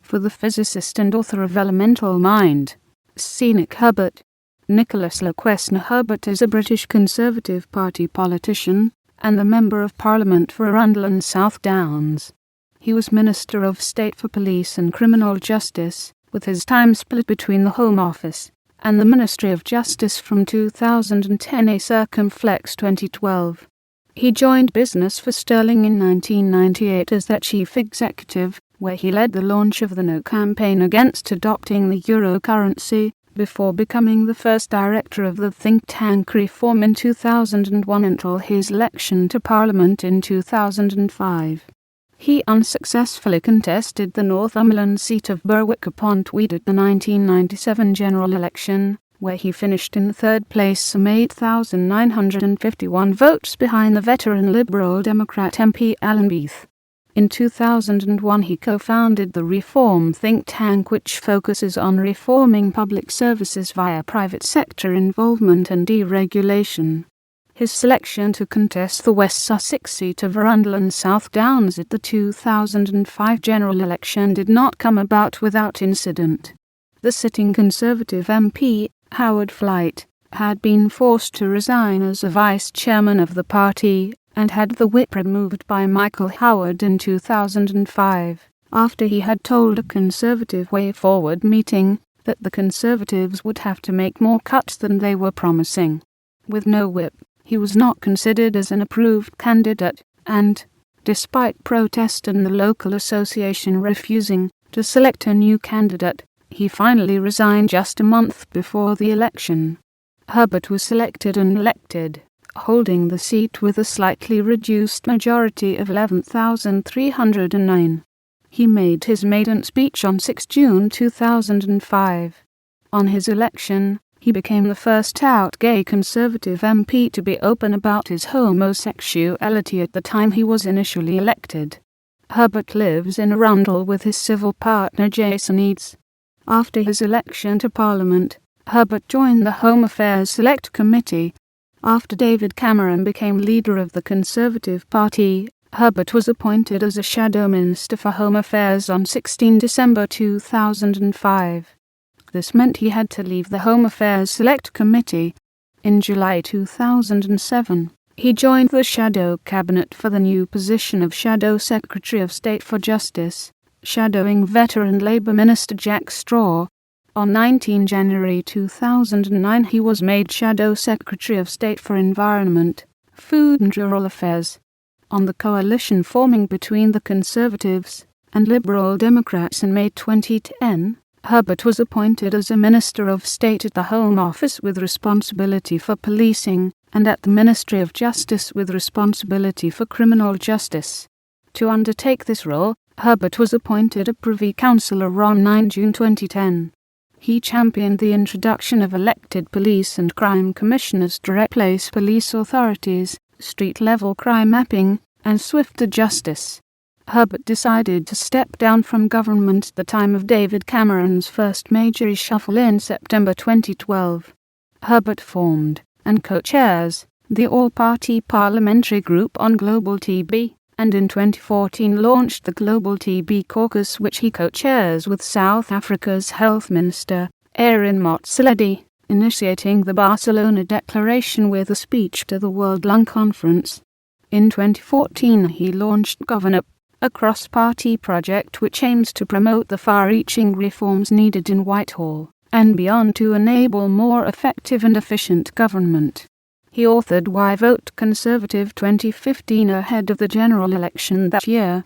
for the physicist and author of Elemental Mind, C. Nick Herbert. Nicholas Quesne Herbert is a British Conservative Party politician and the Member of Parliament for Arundel and South Downs. He was Minister of State for Police and Criminal Justice, with his time split between the Home Office and the Ministry of Justice from 2010 circumflex 2012. He joined Business for Sterling in 1998 as their chief executive, where he led the launch of the No campaign against adopting the euro currency, before becoming the first director of the think tank Reform in 2001 until his election to Parliament in 2005. He unsuccessfully contested the Northumberland seat of Berwick-upon-Tweed at the 1997 general election, where he finished in third place some 8,951 votes behind the veteran Liberal Democrat MP Alan Beith. In 2001 he co-founded the Reform think tank, which focuses on reforming public services via private sector involvement and deregulation. His selection to contest the West Sussex seat of Arundel and South Downs at the 2005 general election did not come about without incident. The sitting Conservative MP, Howard Flight, had been forced to resign as a vice-chairman of the party, and had the whip removed by Michael Howard in 2005, after he had told a Conservative Way Forward meeting that the Conservatives would have to make more cuts than they were promising. With no whip, he was not considered as an approved candidate, and, despite protest and the local association refusing to select a new candidate, he finally resigned just a month before the election. Herbert was selected and elected, holding the seat with a slightly reduced majority of 11,309. He made his maiden speech on 6 June 2005. On his election, he became the first out gay Conservative MP to be open about his homosexuality at the time he was initially elected. Herbert lives in Arundel with his civil partner Jason Eads. After his election to Parliament, Herbert joined the Home Affairs Select Committee. After David Cameron became leader of the Conservative Party, Herbert was appointed as a Shadow Minister for Home Affairs on 16 December 2005. This meant he had to leave the Home Affairs Select Committee. In July 2007, he joined the Shadow Cabinet for the new position of Shadow Secretary of State for Justice, shadowing veteran Labour Minister Jack Straw. On 19 January 2009 he was made Shadow Secretary of State for Environment, Food and Rural Affairs. On the coalition forming between the Conservatives and Liberal Democrats in May 2010, Herbert was appointed as a Minister of State at the Home Office with responsibility for policing, and at the Ministry of Justice with responsibility for criminal justice. To undertake this role, Herbert was appointed a Privy Councillor on 9 June 2010. He championed the introduction of elected police and crime commissioners, direct place police authorities, street-level crime mapping, and swifter justice. Herbert decided to step down from government at the time of David Cameron's first major reshuffle in September 2012. Herbert formed, and co-chairs, the All-Party Parliamentary Group on Global TB, and in 2014 launched the Global TB Caucus, which he co-chairs with South Africa's Health Minister, Aaron Motsoaledi, initiating the Barcelona Declaration with a speech to the World Lung Conference. In 2014 he launched Govern, a cross-party project which aims to promote the far-reaching reforms needed in Whitehall and beyond to enable more effective and efficient government. He authored Why Vote Conservative 2015 ahead of the general election that year.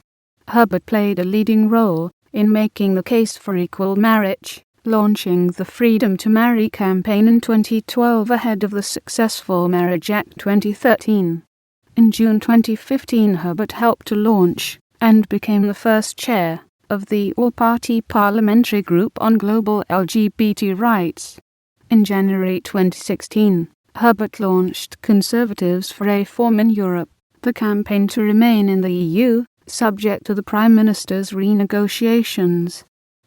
Herbert played a leading role in making the case for equal marriage, launching the Freedom to Marry campaign in 2012 ahead of the successful Marriage Act 2013. In June 2015 Herbert helped to launch and became the first chair of the All-Party Parliamentary Group on Global LGBT Rights. In January 2016, Herbert launched Conservatives for Reform in Europe, the campaign to remain in the EU, subject to the Prime Minister's renegotiations.